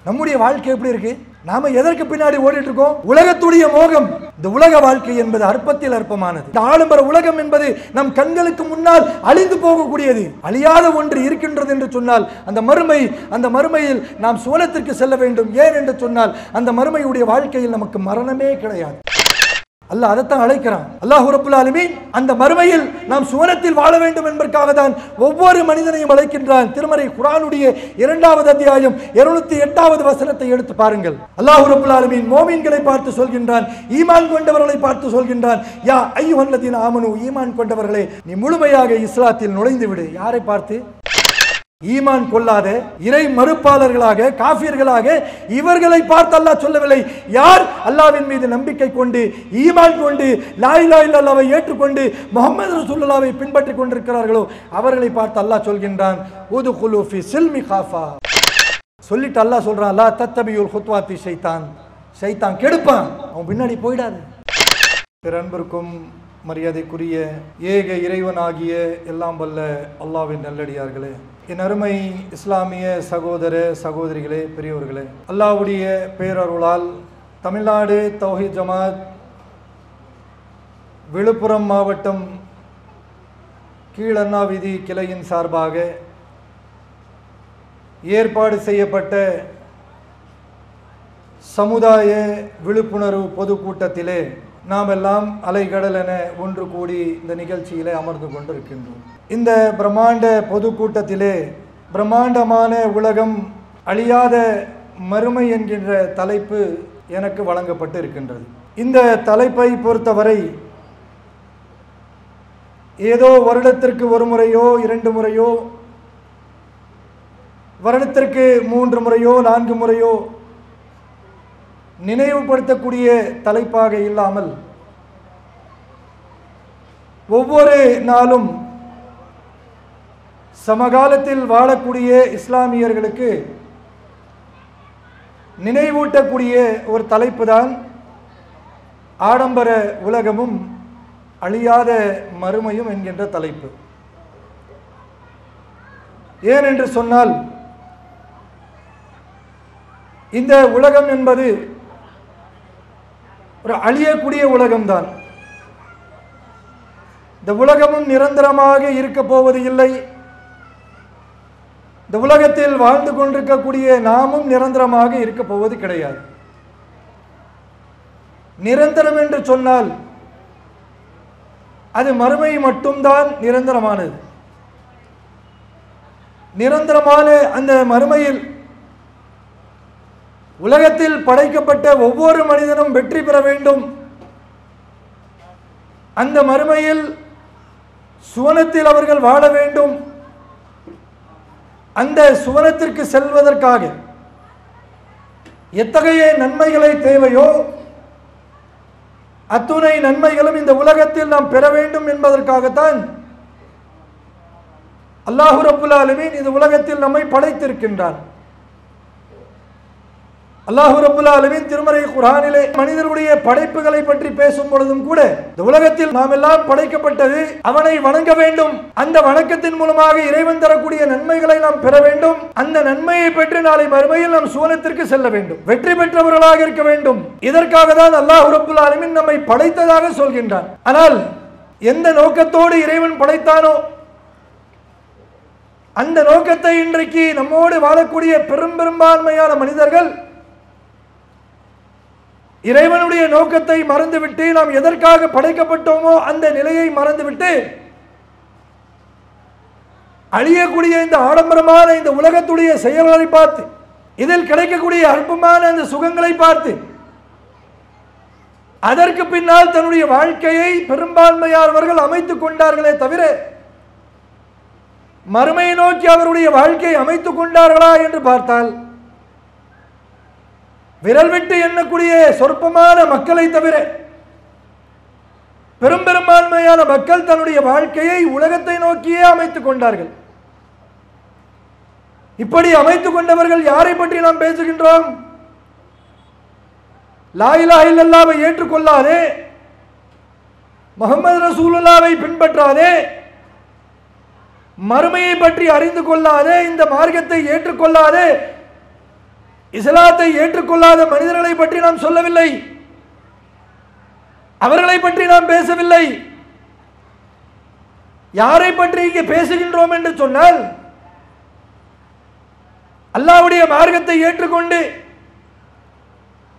நம்முடைய வாழ்க்கை எப்படி இருக்கு? நாம எதற்கு பின்னாடி ஓடிட்டு இருக்கோம்? உலகத்துடைய மோகம். இந்த உலக வாழ்க்கை என்பது அற்பத்தில் அற்பமானது. இந்த ஆடம்பர உலகம் என்பது நம் கண்களுக்கு முன்னால் அழிந்து போகக்கூடியது. அழியாத ஒன்று இருக்கின்றது என்று சொன்னால் அந்த மறுமையில் நாம் சுவனத்திற்கு செல்ல வேண்டும். ஏன் என்று சொன்னால் அந்த மறுமையுடைய வாழ்க்கையில் நமக்கு மரணமே கிடையாது. அல்லாஹ் அதைத்தான் அழைக்கிறான். அல்லாஹ் ரப்புல் ஆலமீன் அந்த மறுமையில் நாம் சுவனத்தில் வாழ வேண்டும் என்பதற்காக தான் ஒவ்வொரு மனிதனையும் அழைக்கின்றான். திருமறை குர்ஆனுடைய 2வது அத்தியாயம் 208வது வசனத்தை எடுத்து பாருங்கள். அல்லாஹ் ரப்புல் ஆலமீன் மோமீன்களை பார்த்து சொல்கின்றான், ஈமான் கொண்டவர்களை பார்த்து சொல்கின்றான், யா அய்யுஹல்லதீன ஆமனு, ஈமான் கொண்டவர்களே நீ முழுமையாக இஸ்லாத்தில் நுழைந்து விடு. யாரை பார்த்து? ஈமான் கொள்ளாத இறை மறுப்பாளர்களாக காஃபிர்களாக இவர்களை பார்த்து அல்லாஹ் சொல்லவில்லை. யார் அல்லாஹ்வின் மீது நம்பிக்கை கொண்டு ஈமான் கொண்டு லா இலாஹா இல்லல்லாஹ்வை ஏற்றுக்கொண்டு முஹம்மது ரசூலுல்லாஹ்வை பின்பற்றிக் கொண்டிருக்கிறார்களோ அவர்களை பார்த்து அல்லாஹ் சொல்கின்றான், உதுகுலு ஃபி சில்மி காஃபா. சொல்லிட்டு அல்லாஹ் சொல்றான், லா தத்தபியுல் குத்வாத்தி ஷைத்தான். ஷைத்தான் கெடுப்பான், அவன் பின்னாடி போயிடாது. அன்பிற்கும் மரியாதைக்குரிய ஏக இறைவனாகிய எல்லாம் வல்ல அல்லாஹ்வின் நல்லடியார்களே, என் அருமை இஸ்லாமிய சகோதர சகோதரிகளே, பெரியவர்களே, அல்லாஹ்வுடைய பேரருளால் தமிழ்நாடு தௌஹீத் ஜமாத் விழுப்புரம் மாவட்டம் கீழண்ணா வீதி கிளையின் சார்பாக ஏற்பாடு செய்யப்பட்ட சமுதாய விழிப்புணர்வு பொதுக்கூட்டத்திலே நாம் எல்லாம் அலைகடல் என ஒன்று கூடி இந்த நிகழ்ச்சியிலே அமர்ந்து கொண்டிருக்கின்றோம். இந்த பிரம்மாண்ட பொதுக்கூட்டத்திலே பிரம்மாண்டமான உலகம் அழியாத மறுமை என்கின்ற தலைப்பு எனக்கு வழங்கப்பட்டு இருக்கின்றது. இந்த தலைப்பை பொறுத்தவரை ஏதோ வருடத்திற்கு ஒரு முறையோ 2 முறையோ, வருடத்திற்கு 3 முறையோ 4 முறையோ நினைவுபடுத்தக்கூடிய தலைப்பாக இல்லாமல் ஒவ்வொரு நாளும் சமகாலத்தில் வாழக்கூடிய இஸ்லாமியர்களுக்கு நினைவூட்டக்கூடிய ஒரு தலைப்பு தான் ஆடம்பர உலகமும் அழியாத மறுமையும் என்கின்ற தலைப்பு. ஏன் என்று சொன்னால் இந்த உலகம் என்பது ஒரு அழியக்கூடிய உலகம்தான். இந்த உலகமும் நிரந்தரமாக இருக்க போவது இல்லை. இந்த உலகத்தில் வாழ்ந்து கொண்டிருக்கக்கூடிய நாமும் நிரந்தரமாக இருக்க போவது கிடையாது. நிரந்தரம் என்று சொன்னால் அது மறுமை மட்டும்தான் நிரந்தரமானது. நிரந்தரமான அந்த மறுமையில் உலகத்தில் படைக்கப்பட்ட ஒவ்வொரு மனிதனும் வெற்றி பெற வேண்டும். அந்த மறுமையில் சுவனத்தில் அவர்கள் வாழ வேண்டும். அந்த சுவனத்திற்கு செல்வதற்காக எத்தகைய நன்மைகளை தேவையோ அத்துணை நன்மைகளும் இந்த உலகத்தில் நாம் பெற வேண்டும் என்பதற்காகத்தான் அல்லாஹ் ரப்புல் ஆலமீன் இந்த உலகத்தில் நம்மை படைத்திருக்கின்றான். அல்லாஹ் ரப்புல் ஆலமீன் திருமறை குர்ஆனிலே மனிதர்களுடைய படைப்புகளை பற்றி பேசும் பொழுதும் கூட இந்த உலகத்தில் நாம் எல்லாம் படைக்கப்பட்டது அவனை வணங்க வேண்டும். அந்த வணக்கத்தின் மூலமாக இறைவன் தரக்கூடிய நன்மைகளை நாம் பெற வேண்டும். அந்த நன்மையை பெற்று நாளை மறுமையில் நாம் சுவனத்திற்கு செல்ல வேண்டும், வெற்றி பெற்றவர்களாக இருக்க வேண்டும். இதற்காக தான் அல்லாஹ் ரப்புல் ஆலமீன் நம்மை படைத்ததாக சொல்கின்றான். ஆனால் எந்த நோக்கத்தோடு இறைவன் படைத்தானோ அந்த நோக்கத்தை இன்றைக்கு நம்மோடு வாழக்கூடிய பெரும்பான்மையான மனிதர்கள் இறைவனுடைய நோக்கத்தை மறந்துவிட்டு நாம் எதற்காக படைக்கப்பட்டோமோ அந்த நிலையை மறந்துவிட்டு அழியக்கூடிய இந்த ஆடம்பரமான இந்த உலகத்துடைய செயல்களை பார்த்து இதில் கிடைக்கக்கூடிய அற்பமான அந்த சுகங்களை பார்த்து அதற்கு பின்னால் தன்னுடைய வாழ்க்கையை பெரும்பான்மையானவர்கள் அமைத்துக் கொண்டார்களே தவிர மறுமையை நோக்கி அவருடைய வாழ்க்கையை அமைத்துக் கொண்டார்களா என்று பார்த்தால் விரல் விட்டு எண்ணக்கூடிய சொற்பமான மக்களை தவிர பெரும்பான்மையான மக்கள் தன்னுடைய வாழ்க்கையை உலகத்தை நோக்கியே அமைத்துக் கொண்டார்கள். இப்படி அமைத்துக் கொண்டவர்கள் யாரை பற்றி நாம் பேசுகின்றோம்? லா இலாஹா இல்லல்லாஹ்வை ஏற்றுக்கொள்ளாதே, முஹம்மது ரசூலுல்லாஹ்வை பின்பற்றாதே, மறுமையை பற்றி அறிந்து கொள்ளாதே, இந்த மார்க்கத்தை ஏற்றுக்கொள்ளாதே, இஸ்லாத்தை ஏற்றுக்கொள்ளாத மனிதர்களை பற்றி நாம் சொல்லவில்லை, அவர்களை பற்றி நாம் பேசவில்லை. யாரை பற்றி இங்கே பேசுகின்றோம் என்று சொன்னால், அல்லாஹ்வுடைய மார்க்கத்தை ஏற்றுக்கொண்டு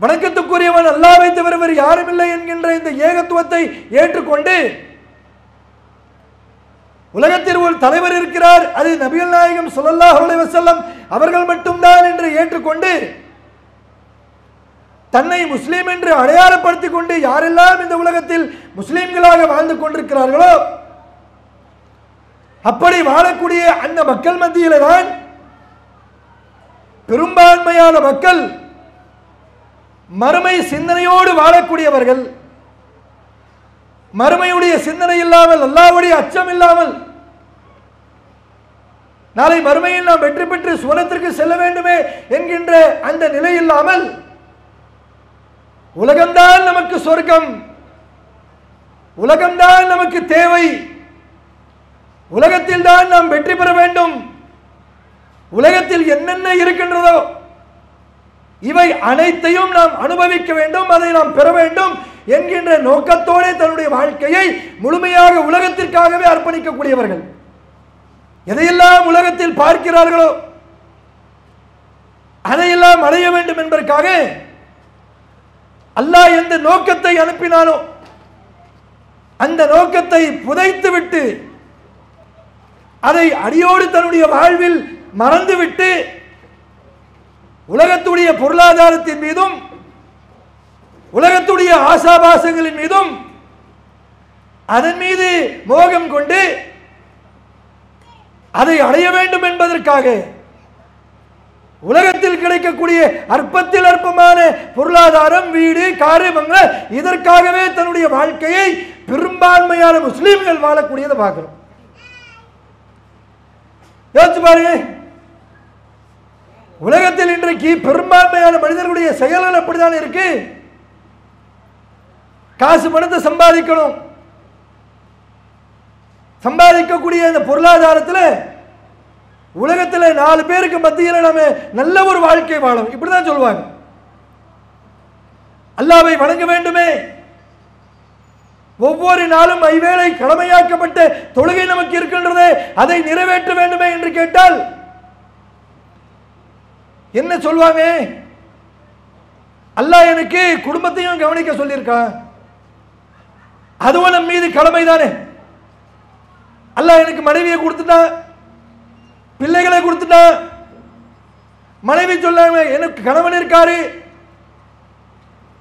வணக்கத்துக்குரியவன் அல்லாஹ்வை தவிர வேறு யாரும் இல்லை என்கின்ற இந்த ஏகத்துவத்தை ஏற்றுக்கொண்டு உலகத்தில் ஒரு தலைவர் இருக்கிறார், அது நபிகள் நாயகம் ஸல்லல்லாஹு அலைஹி வஸல்லம் அவர்கள் மட்டும்தான் என்று ஏற்றுக்கொண்டு தன்னை முஸ்லீம் என்று அடையாளப்படுத்திக் கொண்டு யாரெல்லாம் இந்த உலகத்தில் முஸ்லீம்களாக வாழ்ந்து கொண்டிருக்கிறார்களோ அப்படி வாழக்கூடிய அந்த மக்கள் மத்தியிலே தான் பெரும்பான்மையான மக்கள் மறுமை சிந்தனையோடு வாழக்கூடியவர்கள், மறுமையுடைய சிந்தனை இல்லாமல், அல்லாஹ்வுடைய அச்சம் இல்லாமல், நாளை மறுமையில் நாம் வெற்றி பெற்று சுவனத்திற்கு செல்ல வேண்டுமே என்கின்ற அந்த நிலை இல்லாமல், உலகம்தான் நமக்கு சொர்க்கம், உலகம்தான் நமக்கு தேவை, உலகத்தில் தான் நாம் வெற்றி பெற வேண்டும், உலகத்தில் என்னென்ன இருக்கின்றதோ இவை அனைத்தையும் நாம் அனுபவிக்க வேண்டும், அதை நாம் பெற வேண்டும் என்கின்ற நோக்கத்தோடு தன்னுடைய வாழ்க்கையை முழுமையாக உலகத்திற்காகவே அர்ப்பணிக்கக்கூடியவர்கள். எதையெல்லாம் உலகத்தில் பார்க்கிறார்களோ அதையெல்லாம் அடைய வேண்டும் என்பதற்காக அல்லாஹ் எந்த நோக்கத்தை அனுப்பினானோ அந்த நோக்கத்தை புதைத்துவிட்டு அதை அடியோடு தன்னுடைய வாழ்வில் மறந்துவிட்டு உலகத்துடைய பொருளாதாரத்தின் மீதும் உலகத்துடைய ஆசாபாசங்களின் மீதும் அதன் மீது மோகம் கொண்டு அதை அடைய வேண்டும் என்பதற்காக உலகத்தில் கிடைக்கக்கூடிய அற்பத்தில் அற்பமான பொருளாதாரம், வீடு, காரு, பங்களா, இதற்காகவே தன்னுடைய வாழ்க்கையை பெரும்பான்மையான முஸ்லீம்கள் வாழக்கூடியதை பார்க்கிறோம். யோசிச்சு பாருங்க, உலகத்தில் இன்றைக்கு பெரும்பான்மையான மனிதர்களுடைய செயல்கள் அப்படித்தான் இருக்கு. காசு பணத்தை சம்பாதிக்கணும், சம்பாதிக்கக்கூடிய அந்த பொருளாதாரத்தில் உலகத்தில் 4 பேருக்கு மத்தியில் நம்ம நல்ல ஒரு வாழ்க்கை வாழும், இப்படிதான் சொல்லுவாங்க. அல்லாஹ்வை வணங்க வேண்டுமே, ஒவ்வொரு நாளும் ஐவேளை கடமையாக்கப்பட்ட தொழுகை நமக்கு இருக்கின்றது, அதை நிறைவேற்ற வேண்டுமே என்று கேட்டால் என்ன சொல்வாங்க? அல்லாஹ் எனக்கு குடும்பத்தையும் கவனிக்க சொல்லியிருக்கான், அதுவும் நம் மீது கடமை தானே. அல்லாஹ் எனக்கு மனைவியை கொடுத்துட்டான், பிள்ளைகளை கொடுத்துட்டான். மனைவி சொல்லாங்க எனக்கு கணவன் இருக்காரு,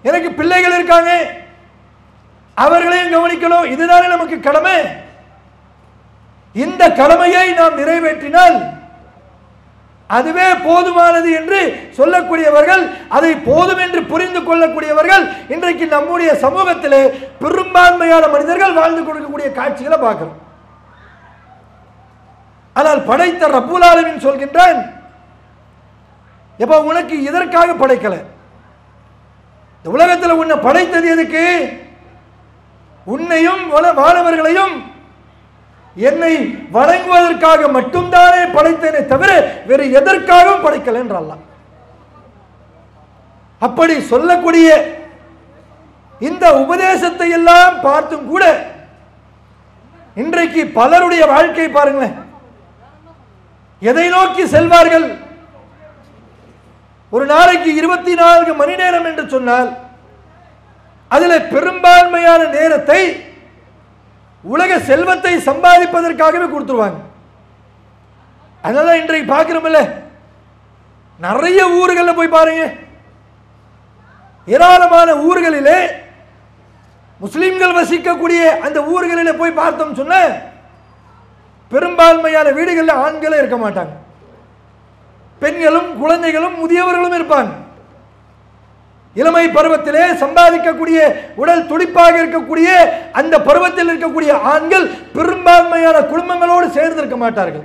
எனக்கு பிள்ளைகள் இருக்காங்க, அவர்களையும் கவனிக்கணும், இதுதானே நமக்கு கடமை. இந்த கடமையை நாம் நிறைவேற்றினால் அதுவே போதுமானது என்று சொல்லக்கூடியவர்கள், அதை போதும் என்று புரிந்து கொள்ளக்கூடியவர்கள் இன்றைக்கு நம்முடைய சமூகத்திலே பெரும்பான்மையான மனிதர்கள் வாழ்ந்து கொடுக்கக்கூடிய காட்சிகளை பார்க்கிறோம். ஆனால் படைத்த ரப்புல் ஆலமீன் சொல்கின்றான், எப்ப உனக்கு இதற்காக படைக்கல, இந்த உலகத்தில் உன்னை படைத்தது எதுக்கு? உன்னையும் மாணவர்களையும் என்னை வணங்குவதற்காக மட்டும்தானே படைத்தேனே தவிர வேறு எதற்காகவும் படைக்கல என்றால். அப்படி சொல்லக்கூடிய இந்த உபதேசத்தை எல்லாம் பார்த்தும் கூட இன்றைக்கு பலருடைய வாழ்க்கை பாருங்களேன், எதை நோக்கி செல்வார்கள்? ஒரு நாளைக்கு 24 மணி நேரம் என்று சொன்னால் அதில் பெரும்பான்மையான நேரத்தை உலக செல்வத்தை சம்பாதிப்பதற்காகவே கொடுத்துருவாங்க. அதனால இன்றைக்கு பார்க்கிறோம்ல, நிறைய ஊர்களில் போய் பாருங்க, ஏராளமான ஊர்களிலே முஸ்லிம்கள் வசிக்கக்கூடிய அந்த ஊர்களிலே போய் பார்த்தோம் சொன்ன பெரும்பான்மையான வீடுகளில் ஆண்களே இருக்க மாட்டாங்க, பெண்களும் குழந்தைகளும் முதியவர்களும் இருப்பாங்க. இளமை பருவத்திலே சம்பாதிக்கக்கூடிய உடல் துடிப்பாக இருக்கக்கூடிய அந்த பருவத்தில் இருக்கக்கூடிய ஆண்கள் பெரும்பான்மையான குடும்பங்களோடு சேர்ந்து இருக்க மாட்டார்கள்.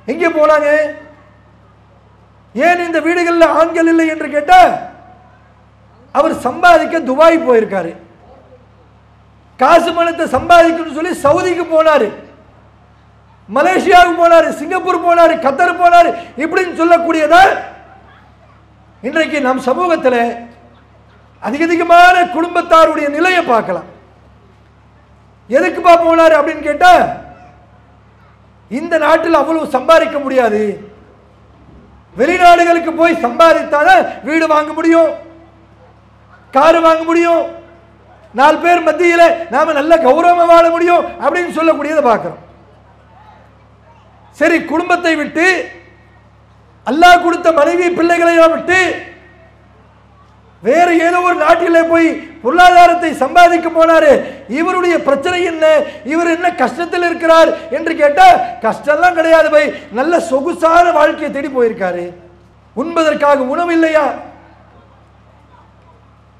எங்கே போனாங்க? ஏன் இந்த வீடுகளில் ஆண்கள் இல்லை என்று கேட்டா, அவர் சம்பாதிக்க துபாய் போயிருக்காரு, காசு பணத்தை சம்பாதிக்கணும்னு சொல்லி சவுதிக்கு போனாரு, மலேசியாவுக்கு போனாரு, சிங்கப்பூர் போனாரு, கத்தர் போனாரு, இப்படின்னு சொல்லக்கூடியதா இன்றைக்கு நம் சமூகத்தில் அதிகமான குடும்பத்தாருடைய நிலையை பார்க்கலாம். எதுக்குப்பா போனார் அப்படின்னு கேட்டா, இந்த நாட்டில் அவ்வளவு சம்பாதிக்க முடியாது, வெளிநாடுகளுக்கு போய் சம்பாதித்தால வீடு வாங்க முடியும், காரு வாங்க முடியும், 4 பேர் மத்தியில் நாம நல்ல கௌரவமா வாழ முடியும் அப்படின்னு சொல்லக்கூடியதை பார்க்கிறோம். சரி, குடும்பத்தை விட்டு அல்லாஹ் கொடுத்த மனைவி பிள்ளைகளை விட்டு வேற ஏதோ ஒரு நாட்டிலே போய் பொருளாதாரத்தை சம்பாதிக்க போனாரு. இவருடைய பிரச்சனை என்ன, இவர் என்ன கஷ்டத்தில் இருக்கிறார் என்று கேட்டா, கஷ்டம்லாம் கிடையாது பை, நல்ல சொகுசான வாழ்க்கையை தேடி போயிருக்காரு. உண்பதற்காக உணவு இல்லையா,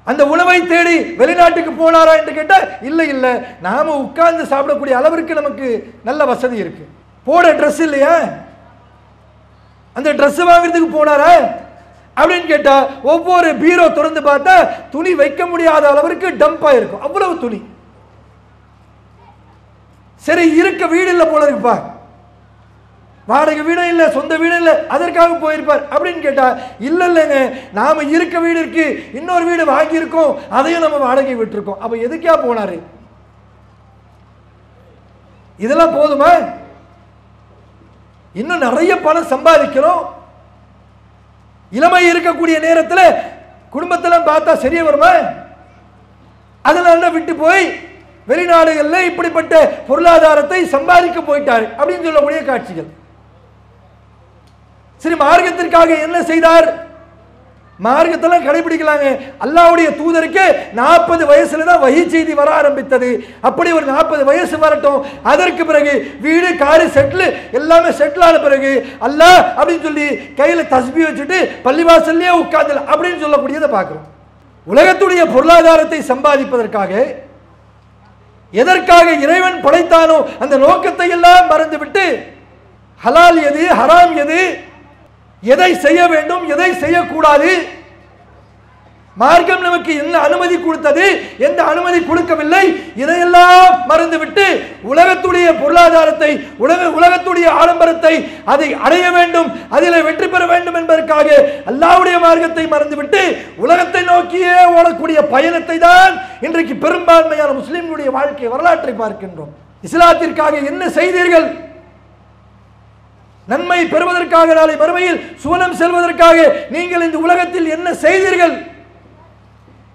அந்த உணவை தேடி வெளிநாட்டுக்கு போனாரா என்று கேட்டா இல்லை இல்லை, நாம உட்கார்ந்து சாப்பிடக்கூடிய அளவிற்கு நமக்கு நல்ல வசதி இருக்கு. போட ட்ரெஸ் இல்லையா, அந்த ட்ரெஸ் வாங்குறதுக்கு போனாரா அப்படின்னு கேட்டா, ஒவ்வொரு பீரோ திறந்து பார்த்தா துணி வைக்க முடியாத அளவிற்கு டம்பா இருக்கும், அவ்வளவு துணி. சரி, இருக்க வீடு இல்லை போல இருக்குப்பா, வாடகை வீடும் இல்லை, சொந்த வீடும் இல்லை, அதற்காக போயிருப்பார் அப்படின்னு கேட்டா இல்ல இல்லைங்க, நாம இருக்க வீடு இருக்கு, இன்னொரு வீடு வாங்கி இருக்கோம், அதையும் நம்ம வாடகை விட்டுருக்கோம். அப்ப எதுக்கா போனாரு? இதெல்லாம் போதுமா? இன்னும் நிறைய பணம் சம்பாதிக்கிறோம். இளமை இருக்கக்கூடிய நேரத்தில் குடும்பத்தெல்லாம் பார்த்தா சரியா வருமா? அதனால விட்டு போய் வெளிநாடுகளில் இப்படிப்பட்ட பொருளாதாரத்தை சம்பாதிக்க போயிட்டார் அப்படின்னு சொல்லக்கூடிய காட்சிகள். சரி, மார்க்கத்திற்காக என்ன செய்தார்? மார்க்கத்தெல்லாம் கடைபிடிக்கலாங்க. அல்லாஹ்வுடைய தூதருக்கு 40 வயசுல தான் வஹி செய்தி வர ஆரம்பித்தது. அப்படி ஒரு 40 வயசு வரட்டும், அதற்கு பிறகு வீடு காரு செட்டில் எல்லாமே செட்டில் ஆன பிறகு அல்லாஹ் அப்படின்னு சொல்லி கையில தஸ்பீ வச்சுட்டு பள்ளிவாசல்லே உட்கார்ந்து அப்படின்னு சொல்லக்கூடியதை பார்க்கிறோம். உலகத்துடைய பொருளாதாரத்தை சம்பாதிப்பதற்காக எதற்காக இறைவன் படைத்தானோ அந்த நோக்கத்தை எல்லாம் மறந்துவிட்டு ஹலால் எது, ஹராம் எது, எதை செய்ய வேண்டும், எதை செய்யக்கூடாது, மார்க்கம் நமக்கு என்ன அனுமதி கொடுத்தது, எந்த அனுமதி கொடுக்கவில்லை, இதையெல்லாம் மறந்துவிட்டு உலகத்துடைய பொருளாதாரத்தை, உலகத்துடைய ஆடம்பரத்தை அதை அடைய வேண்டும், அதில் வெற்றி பெற வேண்டும் என்பதற்காக அல்லாஹ்வுடைய மார்க்கத்தை மறந்துவிட்டு உலகத்தை நோக்கியே ஓடக்கூடிய பயணத்தை தான் இன்றைக்கு பெரும்பான்மையான முஸ்லிம்களுடைய வாழ்க்கை வரலாற்றை பார்க்கின்றோம். இஸ்லாத்திற்காக என்ன செய்தீர்கள்? நன்மை பெறுவதற்காக, நாளை மறுமையில் சுவனம் செல்வதற்காக நீங்கள் இந்த உலகத்தில் என்ன செய்தீர்கள்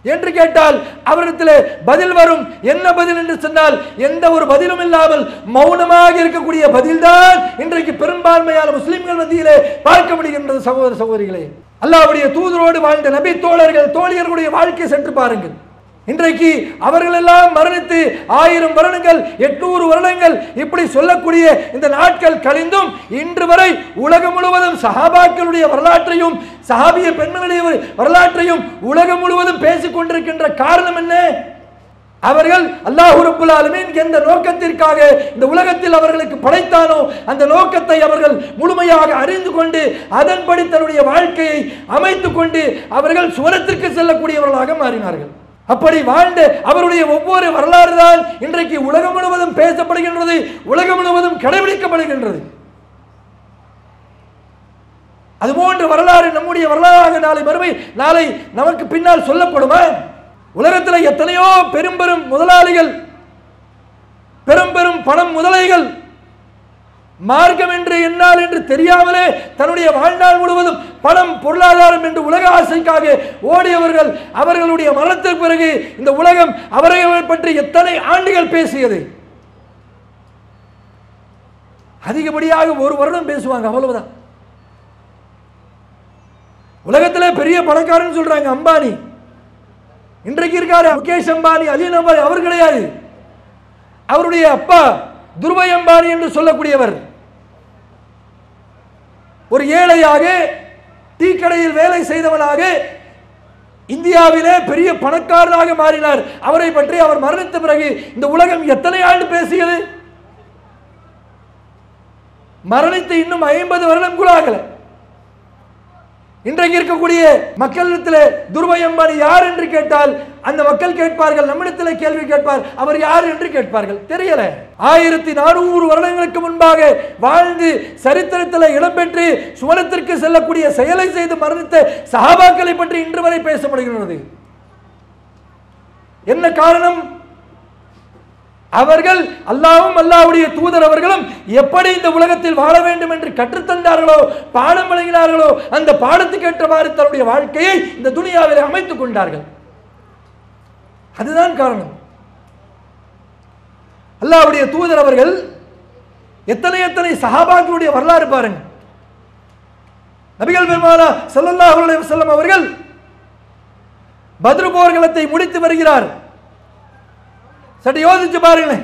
என்று கேட்டால் அவரிடத்தில் பதில் வரும். என்ன பதில் என்று சொன்னால், எந்த ஒரு பதிலும் இல்லாமல் மௌனமாக இருக்கக்கூடிய பதில்தான் இன்றைக்கு பெரும்பான்மையான முஸ்லிம்கள் மத்தியிலே பார்க்க முடிகின்றது. சகோதர சகோதரிகளே, அல்லாஹ்வுடைய தூதரோடு வாழ்ந்த நபி தோழர்கள், தோழியர்களுடைய வாழ்க்கை சென்று பாருங்கள். இன்றைக்கு அவர்கள் எல்லாம் மரணித்து 1000 வருடங்கள், 800 வருடங்கள் இப்படி சொல்லக்கூடிய இந்த நாட்கள் கழிந்தும் இன்று வரை உலகம் முழுவதும் சஹாபாக்களுடைய வரலாற்றையும் சஹாபிய பெண்களுடைய வரலாற்றையும் உலகம் முழுவதும் பேசிக் கொண்டிருக்கின்ற காரணம் என்ன? அவர்கள் அல்லாஹ் ரப்புல் ஆலமீன் எந்த நோக்கத்திற்காக இந்த உலகத்தில் அவர்களுக்கு படைத்தானோ அந்த நோக்கத்தை அவர்கள் முழுமையாக அறிந்து கொண்டு அதன்படி தன்னுடைய வாழ்க்கையை அமைத்துக் கொண்டு அவர்கள் சுவனத்திற்கு செல்லக்கூடியவர்களாக மாறினார்கள். அப்படி வாழ்ந்த அவருடைய ஒவ்வொரு வரலாறு தான் இன்றைக்கு உலகம் முழுவதும் பேசப்படுகின்றது, உலகம் முழுவதும் கடைபிடிக்கப்படுகின்றது. அதுபோன்ற வரலாறு நம்முடைய வரலாறாக நாளை மறுமை நாளை நமக்கு பின்னால் சொல்லப்படுமா? உலகத்தில் எத்தனையோ பெரும் பெரும் முதலாளிகள், பெரும் பெரும் பணம் முதலைகள் மார்க்கம் என்று என்னால் என்று தெரியாமலே தன்னுடைய வாழ்நாள் முழுவதும் பணம், பொருளாதாரம் என்று உலக ஆசைக்காக ஓடியவர்கள், அவர்களுடைய மரணத்திற்கு பிறகு இந்த உலகம் அவர்களை பற்றி எத்தனை ஆண்டுகள் பேசியது? அதிகப்படியாக 1 வருடம் பேசுவாங்க, அவ்வளவுதான். உலகத்தில் பெரிய பணக்காரன் சொல்றாங்க அம்பானி, இன்றைக்கு இருக்காரு முகேஷ் அம்பானி, அலின் அம்பானி, அவர் கிடையாது. அவருடைய அப்பா துர்வை அம்பானி என்று சொல்லக்கூடியவர் ஒரு ஏழையாக டீக்கடையில் வேலை செய்தவனாக இந்தியாவிலே பெரிய பணக்காரனாக மாறினார். அவரை பற்றி அவர் மரணித்த பிறகு இந்த உலகம் எத்தனை ஆண்டு பேசியது? மரணித்து இன்னும் 50 வருடம் கூட ஆகல. இன்றைக்கு இருக்கக்கூடிய மக்களிடத்தில் துர்பாய் அம்பானி யார் என்று கேட்டால் அந்த மக்கள் கேட்பார்கள், நம்மிடத்தில் கேள்வி கேட்பார், அவர் யார் என்று கேட்பார்கள். தெரியல. 1400 வருடங்களுக்கு முன்பாக வாழ்ந்து சரித்திரத்தில் இடம்பெற்று சுவனத்திற்கு செல்லக்கூடிய செயலை செய்து மரணித்த சஹாபாக்களை பற்றி இன்று வரை பேச முடிகிறது. என்ன காரணம்? அவர்கள் அல்லாஹ்வும் அல்லாஹ்வுடைய தூதர் அவர்களும் எப்படி இந்த உலகத்தில் வாழ வேண்டும் என்று கற்றுத்தந்தார்களோ, பாடம் வழங்கினார்களோ, அந்த பாடத்துக்கு ஏற்றவாறு தன்னுடைய வாழ்க்கையை இந்த துனியாவில் அமைத்துக் கொண்டார்கள். அதுதான் காரணம். அல்லாஹ்வுடைய தூதர் அவர்கள் எத்தனை சஹாபாக்களுடைய வரலாறு பாருங்க. நபிகள் பெருமானா ஸல்லல்லாஹு அலைஹி வஸல்லம் அவர்கள் பத்ர் போர்க்களத்தை முடித்து வருகிறார். சற்று யோசிச்சு பாருங்களேன்.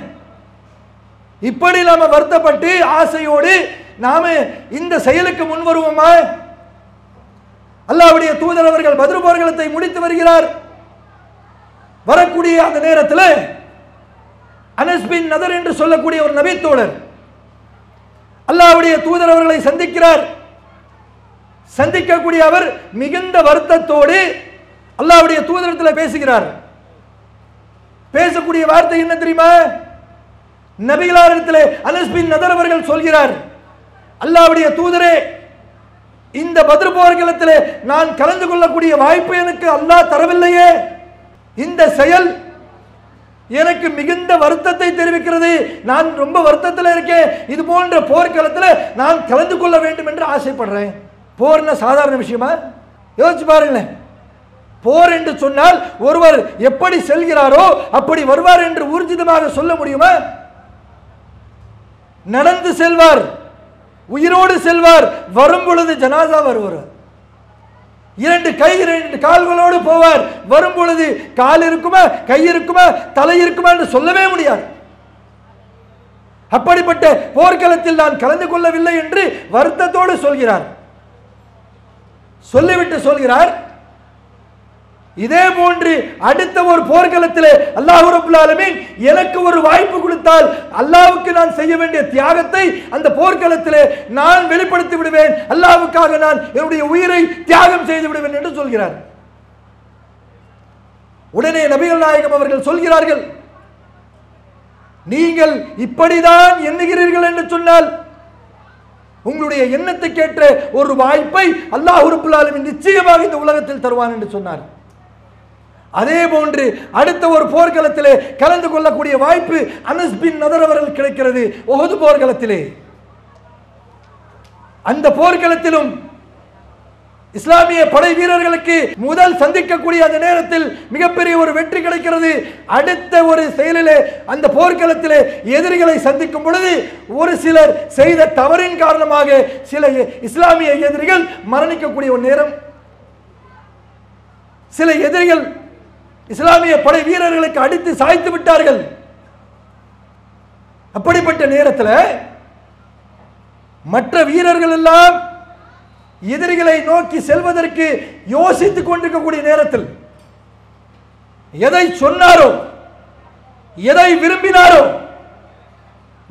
இப்படி நாம வருத்தப்பட்டு ஆசையோடு நாம இந்த செயலுக்கு முன் வருவோமா? அல்லாஹ்வுடைய தூதர் அவர்கள் பத்ர் போர்க்களத்தை முடித்து வருகிறார். வரக்கூடிய அந்த நேரத்தில் அனஸ் பின் நதர் என்று சொல்லக்கூடிய ஒரு நபி தோழர் அல்லாஹ்வுடைய தூதர் அவர்களை சந்திக்கிறார். சந்திக்கக்கூடிய அவர் மிகுந்த வருத்தத்தோடு அல்லாஹ்வுடைய தூதரிடத்தில் பேசுகிறார். பேசக்கூடிய வார்த்தை என்ன தெரியுமா? நபிகளாரிடத்தில் அனஸ் பின் நதர் அவர்கள் சொல்கிறார், அல்லாஹ்வுடைய தூதரே, இந்த பத்ர் போர்க்களத்தில் நான் கலந்து கொள்ளக்கூடிய வாய்ப்பு எனக்கு அல்லாஹ் தரவில்லையே. இந்த செயல் எனக்கு மிகுந்த வருத்தத்தை தெரிவிக்கிறது. நான் ரொம்ப வருத்தத்தில் இருக்கேன். இது போன்ற போர்க்களத்தில் நான் கலந்து கொள்ள வேண்டும் என்று ஆசைப்படுறேன். போர்னா சாதாரண விஷயமா? யோசிச்சு பாருங்களேன். போர் என்று சொன்னால் ஒருவர் எப்படி செல்கிறாரோ அப்படி வருவார் என்று ஊர்ஜிதமாக சொல்ல முடியுமா? நடந்து செல்வார், உயிரோடு செல்வார், வரும் பொழுது ஜனாசா வருவார். 2 கை 2 கால்களோடு போவார், வரும் பொழுது கால் இருக்குமா, கை இருக்குமா, தலை இருக்குமா என்று சொல்லவே முடியாது. அப்படிப்பட்ட போர்க்களத்தில் நான் கலந்து கொள்ளவில்லை என்று வருத்தத்தோடு சொல்கிறார். சொல்லிவிட்டு சொல்கிறார், இதே போன்று அடுத்த ஒரு போர்க்களத்தில் அல்லாஹ் ரப்பல் ஆலமீன் எனக்கு ஒரு வாய்ப்பு கொடுத்தால் அல்லாஹ்வுக்கு நான் செய்ய வேண்டிய தியாகத்தை அந்த போர்க்களத்தில் நான் வெளிப்படுத்தி விடுவேன். அல்லாஹ்வுக்காக நான் என்னுடைய உயிரை தியாகம் செய்து விடுவேன் என்று சொல்கிறார். உடனே நபிகள் நாயகம் அவர்கள் சொல்கிறார்கள், நீங்கள் இப்படிதான் எண்ணுகிறீர்கள் என்று சொன்னால் உங்களுடைய எண்ணத்துக்கேற்ற ஒரு வாய்ப்பை அல்லாஹ் ரப்பல் ஆலமீன் நிச்சயமாக இந்த உலகத்தில் தருவான் என்று சொன்னார். அதே போன்று அடுத்த ஒரு போர்க்களத்திலே கலந்து கொள்ளக்கூடிய வாய்ப்பு அனஸ் பின் நதர் அவர்கள் கிடைக்கிறது. உஹது போர்க்களத்திலே அந்த போர்க்களத்திலும் இஸ்லாமிய படை வீரர்களுக்கு முதல் சந்திக்கக்கூடிய அந்த நேரத்தில் மிகப்பெரிய ஒரு வெற்றி கிடைக்கிறது. அடுத்த ஒரு செயலிலே அந்த போர்க்களத்திலே எதிரிகளை சந்திக்கும் பொழுது ஒரு சிலர் செய்த தவறின் காரணமாக சில இஸ்லாமிய எதிரிகள் மரணிக்கக்கூடிய ஒரு நேரம். சில எதிரிகள் இஸ்லாமிய படை வீரர்களுக்கு அடித்து சாய்த்து விட்டார்கள். அப்படிப்பட்ட நேரத்தில் மற்ற வீரர்கள் எல்லாம் எதிரிகளை நோக்கி செல்வதற்கு யோசித்துக் கொண்டிருக்கக்கூடிய நேரத்தில் எதை சொன்னாரோ, எதை விரும்பினாரோ,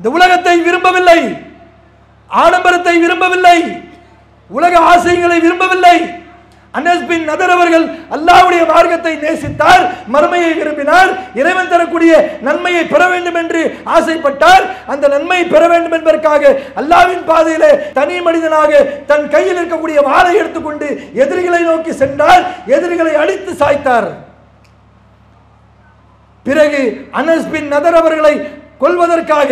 இந்த உலகத்தை விரும்பவில்லை, ஆடம்பரத்தை விரும்பவில்லை, உலக ஆசைகளை விரும்பவில்லை. அனஸ் பின் நதர் அவர்கள் அல்லாஹ்வுடைய மார்க்கத்தை நேசித்தார், மறுமையை விரும்பினார், இறைவன் தரக்கூடிய நன்மையை பெற வேண்டும் என்று ஆசைப்பட்டார். அந்த நன்மையை பெற வேண்டும் என்பதற்காக அல்லாஹ்வின் பாதையிலே தனி மனிதனாக தன் கையில் இருக்கக்கூடிய வாளை எடுத்துக்கொண்டு எதிரிகளை நோக்கி சென்றார். எதிரிகளை அடித்து சாய்த்தார். பிறகு அனஸ் பின் நதர் அவர்களை கொல்வதற்காக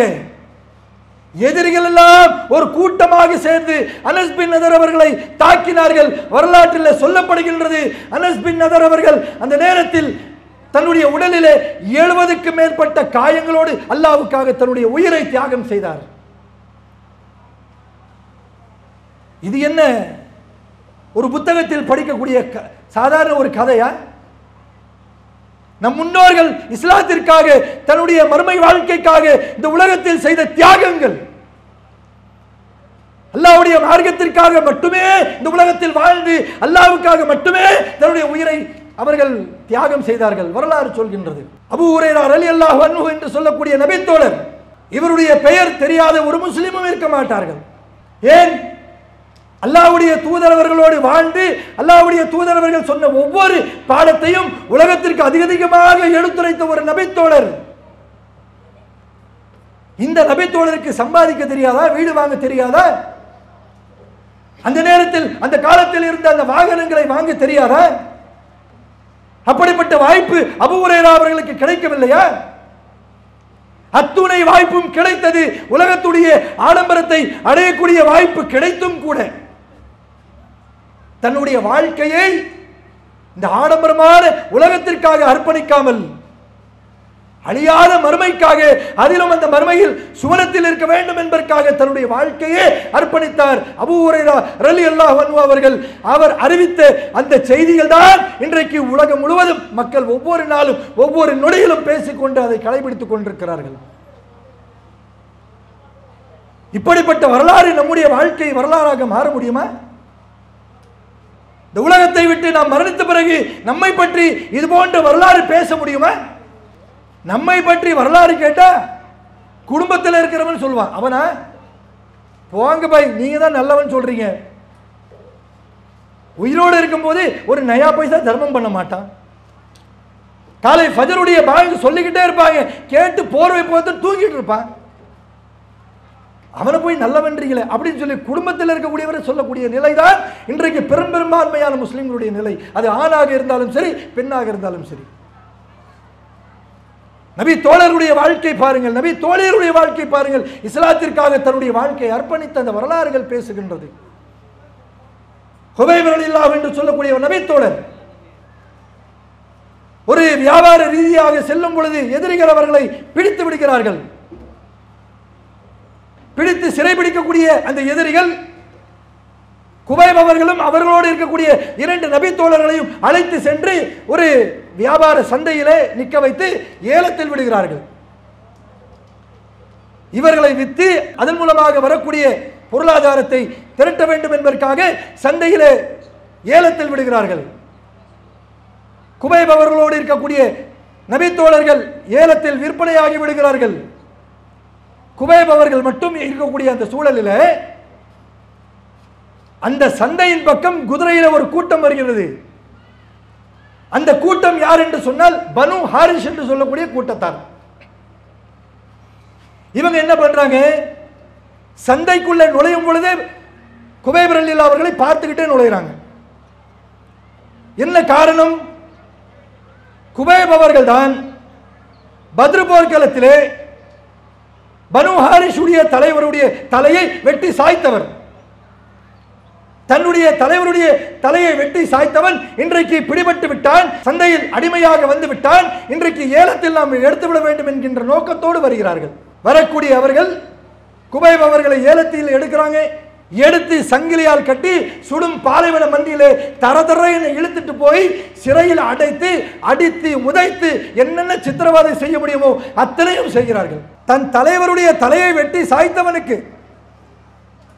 எதிரிகள் எல்லாம் ஒரு கூட்டமாக சேர்ந்து அனஸ் பின் நதர் அவர்களை தாக்கினார்கள். வரலாற்றில் சொல்லப்படுகின்றது, அனஸ் பின் நதர் அவர்கள் அந்த நேரத்தில் தன்னுடைய உடலிலே 70க்கு மேற்பட்ட காயங்களோடு அல்லாஹ்வுக்காக தன்னுடைய உயிரை தியாகம் செய்தார். இது என்ன ஒரு புத்தகத்தில் படிக்கக்கூடிய சாதாரண ஒரு கதையா? நம் முன்னோர்கள் இஸ்லாத்திற்காக தன்னுடைய மறுமை வாழ்க்கைக்காக இந்த உலகத்தில் செய்த தியாகங்கள், அல்லாஹ்வுடைய மார்க்கத்திற்காக மட்டுமே இந்த உலகத்தில் வாழ்ந்து அல்லாஹ்வுக்காக மட்டுமே தன்னுடைய உயிரை அவர்கள் தியாகம் செய்தார்கள். வரலாறு சொல்கின்றது. அபூ ஹுரைரா ரலியல்லாஹு அன்ஹு என்று சொல்லக்கூடிய நபி தோழர், இவருடைய பெயர் தெரியாத ஒரு முஸ்லிமும் இருக்க மாட்டார்கள். ஏன்? அல்லாஹ்வுடைய தூதரவர்களோடு வாழ்ந்து அல்லாஹ்வுடைய தூதரவர்கள் சொன்ன ஒவ்வொரு பாடத்தையும் உலகத்திற்கு அதிகமாக எடுத்துரைத்த ஒரு நபித்தோழர். இந்த நபித்தோழருக்கு சம்பாதிக்க தெரியாதா? வீடு வாங்க தெரியாதா? அந்த நேரத்தில் அந்த காலத்தில் இருந்த அந்த வாகனங்களை வாங்க தெரியாதா? அப்படிப்பட்ட வாய்ப்பு அபூ ஹுரைரா அவர்களுக்கு கிடைக்கவில்லையா? அத்துணை வாய்ப்பும் கிடைத்தது. உலகத்துடைய ஆடம்பரத்தை அடையக்கூடிய வாய்ப்பு கிடைத்தும் கூட தன்னுடைய வாழ்க்கையை இந்த ஆடம்பரமான உலகத்திற்காக அர்ப்பணிக்காமல் அழியாத மறுமைக்காக, அதிலும் அந்த மறுமையில் சுவனத்தில் இருக்க வேண்டும் என்பதற்காக தன்னுடைய வாழ்க்கையை அர்ப்பணித்தார் அபூ ஹுரைரா ரலியல்லாஹு அன்ஹு அவர்கள். அவர் அறிவித்த அந்த செய்திகள் தான் இன்றைக்கு உலகம் முழுவதும் மக்கள் ஒவ்வொரு நாளும் ஒவ்வொரு நொடியிலும் பேசிக்கொண்டு அதை கடைபிடித்துக் கொண்டிருக்கிறார்கள். இப்படிப்பட்ட வரலாறு நம்முடைய வாழ்க்கை வரலாறாக மாற முடியுமா? இந்த உலகத்தை விட்டு நாம் மரணித்த பிறகு நம்மை பற்றி இது போன்ற வரலாறு பேச முடியுமா? நம்மை பற்றி வரலாறு கேட்டா குடும்பத்தில் இருக்கிறவன் சொல்லுவான், அவனா போங்க பாய், நீங்க தான் நல்லவன் சொல்றீங்க. உயிரோடு இருக்கும் போது ஒரு நயா பைசா தர்மம் பண்ண மாட்டான். காலை ஃபஜருடைய பாங்கு சொல்லிக்கிட்டே இருப்பாங்க, கேட்டு போர்வை போட்டு தூங்கிட்டு இருப்பான். அவனை போய் நல்லவன்றீங்களே அப்படின்னு சொல்லி குடும்பத்தில் இருக்கக்கூடியவரை சொல்லக்கூடிய நிலைதான் இன்றைக்கு பெரும்பான்மையான முஸ்லிம்களுடைய நிலை. அது ஆணாக இருந்தாலும் சரி, பெண்ணாக இருந்தாலும் சரி. நபி தோழருடைய வாழ்க்கை பாருங்கள், நபி தோழருடைய வாழ்க்கை பாருங்கள். இஸ்லாத்திற்காக தன்னுடைய வாழ்க்கையை அர்ப்பணித்த அந்த வரலாறுகள் பேசுகின்றது. ஹுபைப் ரலியல்லாஹு என்று சொல்லக்கூடிய நபி தோழர் ஒரு வியாபார ரீதியாக செல்லும் பொழுது எதிரிகள் அவர்களை பிடித்து விடுகிறார்கள். பிடித்து சிறைபிடிக்கக்கூடிய அந்த எதிரிகள் குபைப் அவர்களும் அவர்களோடு இருக்கக்கூடிய 2 நபி தோழர்களையும் அழைத்து சென்று ஒரு வியாபார சந்தையிலே நிற்க வைத்து ஏலத்தில் விடுகிறார்கள். இவர்களை விற்று அதன் மூலமாக வரக்கூடிய பொருளாதாரத்தை திரட்ட வேண்டும் என்பதற்காக சந்தையிலே ஏலத்தில் விடுகிறார்கள். குபைப் அவர்களோடு இருக்கக்கூடிய நபி தோழர்கள் ஏலத்தில் விற்பனையாகி விடுகிறார்கள். குபைப் அவர்கள் மட்டும் இருக்கக்கூடிய அந்த சூழலில் அந்த சந்தையின் பக்கம் குதிரையில ஒரு கூட்டம் வருகிறது. அந்த கூட்டம் யார் என்று சொன்னால் பனு ஹாரிஸ் என்று சொல்லக்கூடிய கூட்டத்தார். இவங்க என்ன பண்றாங்க, சந்தைக்குள்ள நுழையும் பொழுதே குபைப் ரலியல்லாஹு அவர்களை பார்த்துக்கிட்டே நுழைகிறாங்க. என்ன காரணம்? குபைப் அவர்கள் தான் பத்ர் போர்க்களத்திலே பனு ஹாரிஸுடைய தலைவருடைய தலையை வெட்டி சாய்த்தவர். தன்னுடைய தலைவருடைய தலையை வெட்டி சாய்த்தவன் இன்றைக்கு பிடிபட்டு விட்டான், சந்தையில் அடிமையாக வந்து விட்டான். இன்றைக்கு ஏலத்தில் நாம் எடுத்துவிட வேண்டும் என்கின்ற நோக்கத்தோடு வருகிறார்கள். வரக்கூடிய அவர்கள் குபைப் அவர்களை ஏலத்தில் எடுக்கிறாங்க. எடுத்து சங்கிலியால் கட்டி சுடும் பாலைவன மண்டியிலே தரதர இழுத்துட்டு போய் சிறையில் அடைத்து அடித்து உதைத்து என்னென்ன சித்திரவதை செய்ய முடியுமோ அத்தனையும் செய்கிறார்கள். தன் தலைவருடைய தலையை வெட்டி சாய்த்தவனுக்கு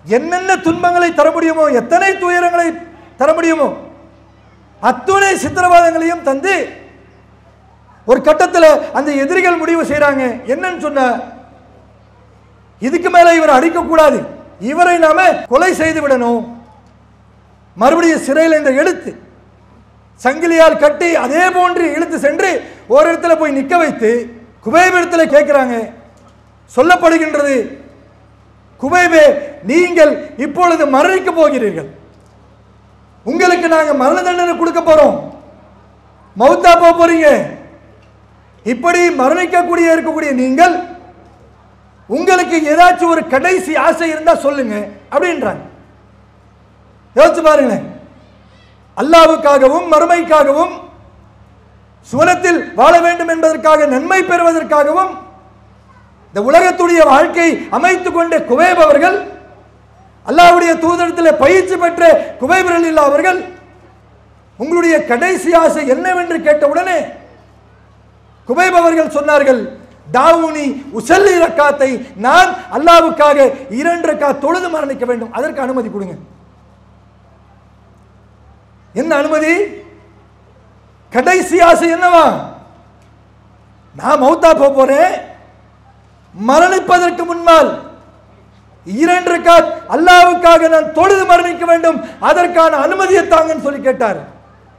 என்னென்ன துன்பங்களை தர முடியுமோ, எத்தனை துயரங்களை தர முடியுமோ அத்துணை சித்திரவாதங்களையும் தந்து ஒரு கட்டத்தில் அந்த எதிரிகள் முடிவு செய்யறாங்க. என்னன்னு சொன்ன, இதுக்கு மேல இவர் அடிக்கக்கூடாது, இவரை நாம கொலை செய்து விடணும். மறுபடியும் சிறையில் இந்த எழுத்து சங்கிலியால் கட்டி அதே போன்று இழுத்து சென்று ஒரு இடத்துல போய் நிற்க வைத்து குபைப் இடத்துல கேட்கிறாங்க. சொல்லப்படுகின்றது, குபைபே, நீங்கள் இப்பொழுது மரணிக்க போகிறீர்கள், உங்களுக்கு நாங்க மரண தண்டனை கொடுக்க போறோம், மௌத்தா போறீங்க. இப்படி மரணிக்கக்கூடிய இருக்கக்கூடிய நீங்கள் உங்களுக்கு ஏதாச்சும் ஒரு கடைசி ஆசை இருந்தா சொல்லுங்க அப்படின்றாங்க. யோசிச்சு பாருங்களேன், அல்லாஹ்வுக்காகவும் மறுமைக்காகவும் சுவனத்தில் வாழ வேண்டும் என்பதற்காக நன்மை பெறுவதற்காகவும் இந்த உலகத்துடைய வாழ்க்கை அமைத்துக் கொண்ட குபைப் அவர்கள், அல்லாஹ்வுடைய தூதரத்தில் பயிற்சி பெற்ற குபைப் ரலியல்லாஹு அவர்கள், உங்களுடைய கடைசி ஆசை என்னவென்று கேட்டவுடனே குபைப் அவர்கள் சொன்னார்கள், தாவூனி உசல்லி ரக்காத்தை, நான் அல்லாஹ்வுக்காக 2 ரக்காத் தொழுது மரணிக்க வேண்டும், அதற்கு அனுமதி கொடுங்க. என்ன அனுமதி? கடைசி ஆசை என்னவா? நான் மௌத்தா போறேன், மரணிப்பதற்கு முன்னால் 2 ரக்காத் அல்லாஹ்வுக்காக நான் தொழுது மரணிக்க வேண்டும், அதற்கான அனுமதியை தாங்கன்னு சொல்லி கேட்டார்.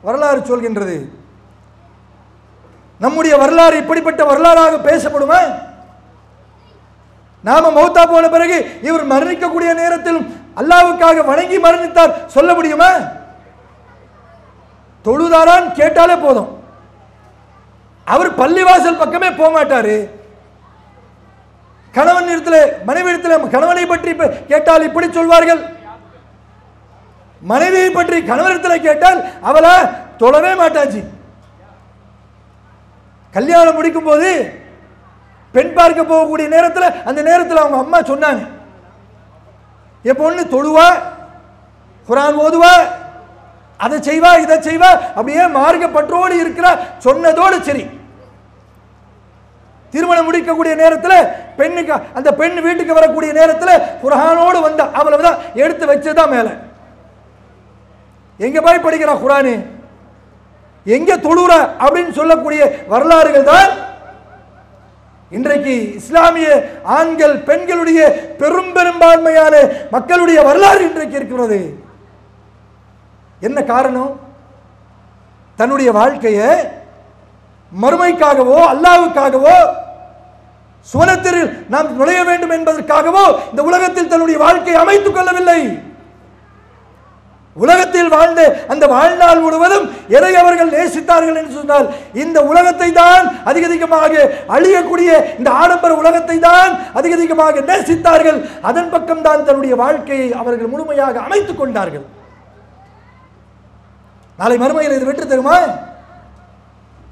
வரலாறு சொல்கின்றது. நம்முடைய வரலாறு இப்படிப்பட்ட வரலாறாக பேசப்படுமா? நாம மௌத்தா போன பிறகு இவர் மரணிக்கக்கூடிய நேரத்தில் அல்லாஹ்வுக்காக வணங்கி மரணித்தார் சொல்ல முடியுமா? தொழுதாரான் கேட்டாலே போதும். அவர் பள்ளிவாசல் பக்கமே போக மாட்டாரு. கணவன் இடத்துல மனைவி இடத்துல கணவனை பற்றி கேட்டால் இப்படி சொல்வார்கள், மனைவியை பற்றி கணவனிடத்தில் கேட்டால் அவளை தொழவே மாட்டாச்சு. கல்யாணம் முடிக்கும் போது பெண் பார்க்க போகக்கூடிய நேரத்தில் அந்த நேரத்தில் அவங்க அம்மா சொன்னாங்க, என் பொண்ணு தொழுவா, குர்ஆன் ஓதுவா, அதை செய்வா இதை செய்வா, அப்படியே மார்க்க பற்றோடு இருக்கிறா சொன்னதோடு சரி. திருமணம் முடிக்கக்கூடிய நேரத்தில் பெண்ணுக்கு அந்த பெண் வீட்டுக்கு வரக்கூடிய நேரத்தில் குர்ஆனோடு வந்தா அவ்வளவுதான், எடுத்து வச்சதுதான் மேலே. எங்க போய் படிக்கிறா குர்ஆனு, எங்க தொழுற அப்படின்னு சொல்லக்கூடிய வரலாறுகள் தான் இன்றைக்கு இஸ்லாமிய ஆண்கள் பெண்களுடைய பெரும்பான்மையான மக்களுடைய வரலாறு இன்றைக்கு இருக்கிறது. என்ன காரணம்? தன்னுடைய வாழ்க்கையை மறுமைக்காகவோ அல்லாஹ்வுக்காகவோ சுவனத்தில் நாம் நுழைய வேண்டும் என்பதற்காகவோ இந்த உலகத்தில் தன்னுடைய வாழ்க்கையை அமைத்துக் கொள்ளவில்லை. உலகத்தில் வாழ்ந்த அந்த வாழ்நாள் முழுவதும் எதை அவர்கள் நேசித்தார்கள் என்று சொன்னால் இந்த உலகத்தை தான் அதிகமாக அழியக்கூடிய இந்த ஆடம்பர உலகத்தை தான் அதிகமாக நேசித்தார்கள். அதன் பக்கம் தான் தன்னுடைய வாழ்க்கையை அவர்கள் முழுமையாக அமைத்துக் கொண்டார்கள். நாளை மறுமையில் இது வெற்றி தருமா?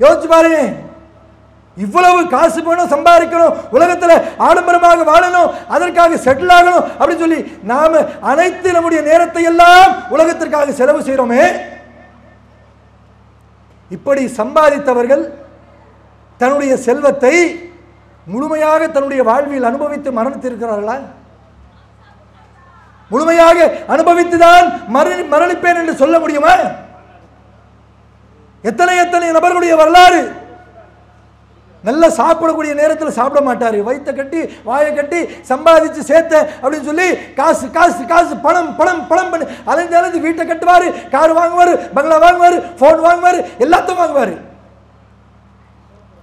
யோசிச்சு பாருங்க. இவ்வளவு காசு வேணும், சம்பாதிக்கணும், உலகத்தில் ஆடம்பரமாக வாழணும், அதற்காக செட்டில் ஆகணும் அப்படின்னு சொல்லி நாம அனைத்து நம்முடைய நேரத்தை எல்லாம் உலகத்திற்காக செலவு செய்கிறோமே. இப்படி சம்பாதித்தவர்கள் தன்னுடைய செல்வத்தை முழுமையாக தன்னுடைய வாழ்வில் அனுபவித்து மரணித்திருக்கிறார்களா? முழுமையாக அனுபவித்துதான் மரணிப்பேன் என்று சொல்ல முடியுமா? எத்தனை நபர்களுடைய வரலாறு நல்லா சாப்பிடக்கூடிய நேரத்தில் சாப்பிட மாட்டாரு, வயிற்ற கட்டி வாயை கட்டி சம்பாதிச்சு சேர்த்த அப்படின்னு சொல்லி காசு காசு காசு பணம் பணம் பணம் பண்ணி அலைஞ்சு வீட்டை கட்டுவாரு, கார் வாங்குவாரு, பங்களா வாங்குவாரு, போன் வாங்குவாரு, எல்லாத்தையும் வாங்குவாரு.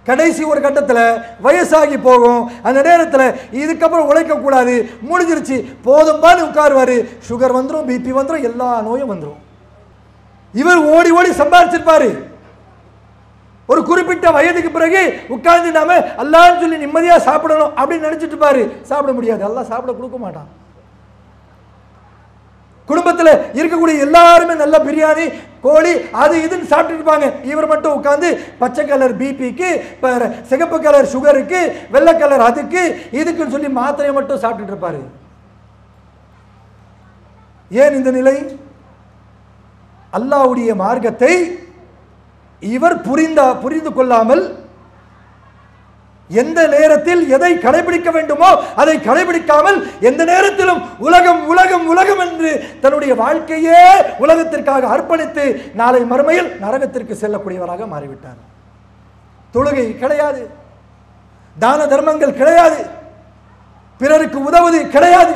கடைசி ஒரு கட்டத்தில் வயசாகி போகும். அந்த நேரத்தில் இதுக்கப்புறம் உழைக்க கூடாது, முடிஞ்சிருச்சு போதும்பான்னு உட்காருவாரு. சுகர் வந்துடும், பிபி வந்துடும், எல்லா நோயும் வந்துடும். இவர் ஓடி ஓடி சம்பாதிச்சிருப்பாரு. ஒரு குறிப்பிட்ட வயதுக்கு பிறகு உட்கார்ந்து நாம அல்லாஹ்னு சொல்லி நிம்மதியா சாப்பிடணும் அப்படின்னு நினைச்சிட்டு பாரு, சாப்பிட முடியாது. அல்லாஹ் சாப்பிட கொடுக்க மாட்டான். குடும்பத்தில் இருக்கக்கூடிய எல்லாருமே நல்ல பிரியாணி கோழி அது இதுன்னு சாப்பிட்டு இருப்பாங்க. இவர் மட்டும் உட்கார்ந்து பச்சை கலர் பிபிக்கு, சிகப்பு கலர் சுகருக்கு, வெள்ளை கலர் அதுக்கு இதுக்குன்னு சொல்லி மாத்திரையை மட்டும் சாப்பிட்டுட்டு இருப்பாரு. ஏன் இந்த நிலை? அல்லாஹ்வுடைய மார்க்கத்தை இவர் புரிந்து கொள்ளாமல் எந்த நேரத்தில் எதை கடைபிடிக்க வேண்டுமோ அதை கடைபிடிக்காமல் எந்த நேரத்திலும் உலகம் உலகம் உலகம் என்று தன்னுடைய வாழ்க்கையே உலகத்திற்காக அர்ப்பணித்து நாளை மறுமையில் நரகத்திற்கு செல்லக்கூடியவராக மாறிவிட்டார். தொழுகை கிடையாது, தான தர்மங்கள் கிடையாது, பிறருக்கு உதவுவது கிடையாது,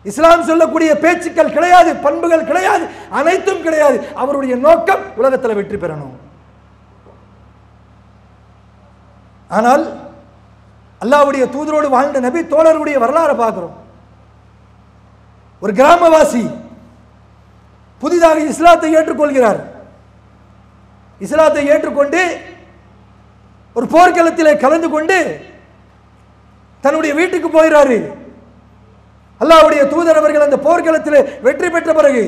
இஸ்லாம் சொல்லக்கூடிய பேச்சுக்கள் கிடையாது, பண்புகள் கிடையாது, அனைத்தும் கிடையாது. அவருடைய நோக்கம் உலகத்தில் வெற்றி பெறணும். ஆனால் அல்லாஹ்வுடைய தூதரோடு வாழ்ந்த நபி தோழருடைய வரலாறு பார்க்கிறோம். ஒரு கிராமவாசி புதிதாக இஸ்லாத்தை ஏற்றுக்கொள்கிறார். இஸ்லாத்தை ஏற்றுக்கொண்டு ஒரு போர்க்களத்திலே கலந்து கொண்டு தன்னுடைய வீட்டுக்கு போகிறாரு. அல்லாஹ்வுடைய தூதர் அவர்கள் அந்த போர்க்களத்தில் வெற்றி பெற்ற பிறகு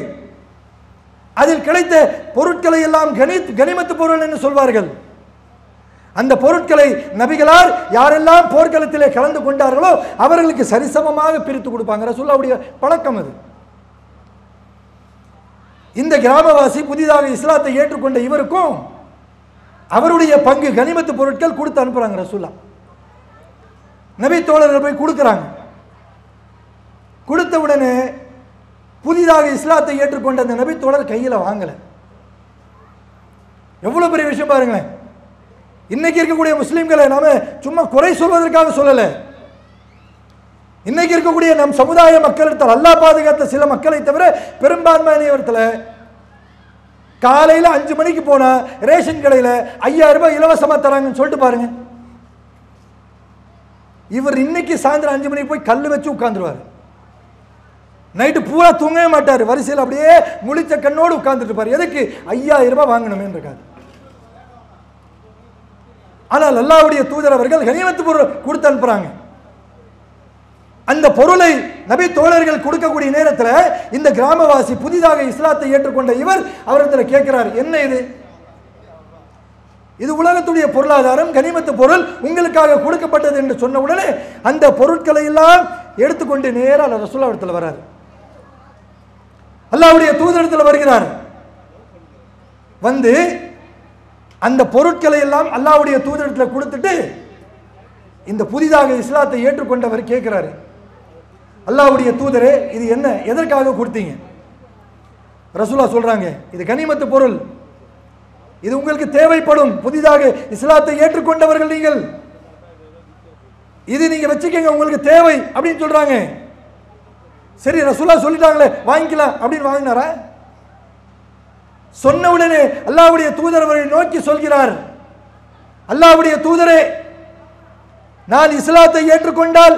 அதில் கிடைத்த பொருட்களை எல்லாம் கனிமத்து பொருள் என்று சொல்வார்கள். அந்த பொருட்களை நபிகளார் யாரெல்லாம் போர்க்களத்திலே கலந்து கொண்டார்களோ அவர்களுக்கு சரிசமமாக பிரித்து கொடுப்பாங்க. ரசூலுல்லாஹ்வுடைய பழக்கம் அது. இந்த கிராமவாசி புதிதாக இஸ்லாத்தை ஏற்றுக்கொண்ட இவருக்கும் அவருடைய பங்கு கனிமத்து பொருட்கள் கொடுத்து அனுப்புறாங்க. ரசூலுல்லாஹ் நபி தோழர்கள் போய் கொடுக்குறாங்க. கொடுத்த உடனே புதிதாக இஸ்லாத்தை ஏற்றுக்கொண்ட அந்த நபி தோழர் கையில் வாங்கல. எவ்வளவு பெரிய விஷயம் பாருங்களேன். இன்னைக்கு இருக்கக்கூடிய முஸ்லிம்களை நாம சும்மா குறை சொல்வதற்காக சொல்லல. இன்னைக்கு இருக்கக்கூடிய நம் சமுதாய மக்களிடத்தில் அல்லாஹ் பாதுகாத்த சில மக்களை தவிர பெரும்பான்மையானவர்களை காலையில் 5 மணிக்கு போனா ரேஷன் கடையில் 5000 ரூபாய் இலவசமா தராங்கன்னு சொல்லிட்டு பாருங்க. இவர் இன்னைக்கு சாயந்தரம் 5 மணிக்கு போய் கல் வச்சு உட்கார்ந்துருவார். நைட்டு பூரா தூங்கவே மாட்டார். வரிசையில் அப்படியே முழிச்ச கண்ணோடு உட்கார்ந்துட்டு இருப்பார். எதுக்கு? 5000 ரூபாய் வாங்கணுமே இருக்காது. ஆனால் அல்லாஹ்வுடைய தூதர் அவர்கள் கனிமத்து பொருள் கொடுத்து அனுப்புறாங்க. அந்த பொருளை நபி தோழர்கள் கொடுக்கக்கூடிய நேரத்தில் இந்த கிராமவாசி புதிதாக இஸ்லாத்தை ஏற்றுக்கொண்ட இவர் அவரிடத்தில் கேட்கிறார், என்ன இது? இது உலகத்துடைய பொருளாதாரம், கனிமத்து பொருள் உங்களுக்காக கொடுக்கப்பட்டது என்று சொன்ன உடனே அந்த பொருட்களை எல்லாம் எடுத்துக்கொண்டு நேராக ரசூலுல்லாஹ் இடத்துல வரார். அல்லாஹ்வுடைய தூதரிடத்தில் வருகிறார். வந்து அந்த பொருட்களை எல்லாம் அல்லாஹ்வுடைய தூதரிடத்தில் கொடுத்துட்டு இந்த புதிதாக இஸ்லாத்தை ஏற்றுக்கொண்டவர் கேட்கிறாரு, அல்லாஹ்வுடைய தூதரே இது என்ன, எதற்காக கொடுத்தீங்க? ரசூலுல்லாஹ் சொல்றாங்க, இது கனிமத்து பொருள், இது உங்களுக்கு தேவைப்படும், புதிதாக இஸ்லாத்தை ஏற்றுக்கொண்டவர்கள் நீங்கள், இது நீங்க வச்சுக்கங்க, உங்களுக்கு தேவை அப்படின்னு சொல்றாங்க. சரி ரசூலுல்லாஹ் சொல்லிட்டாங்களே வாங்கிக்கலாம் அப்படின்னு வாங்கினாரா? சொன்ன உடனே அல்லாஹ்வுடைய தூதர் அவரை நோக்கி சொல்கிறார், அல்லாஹ்வுடைய தூதரே, நான் இஸ்லாத்தை ஏற்றுக்கொண்டால்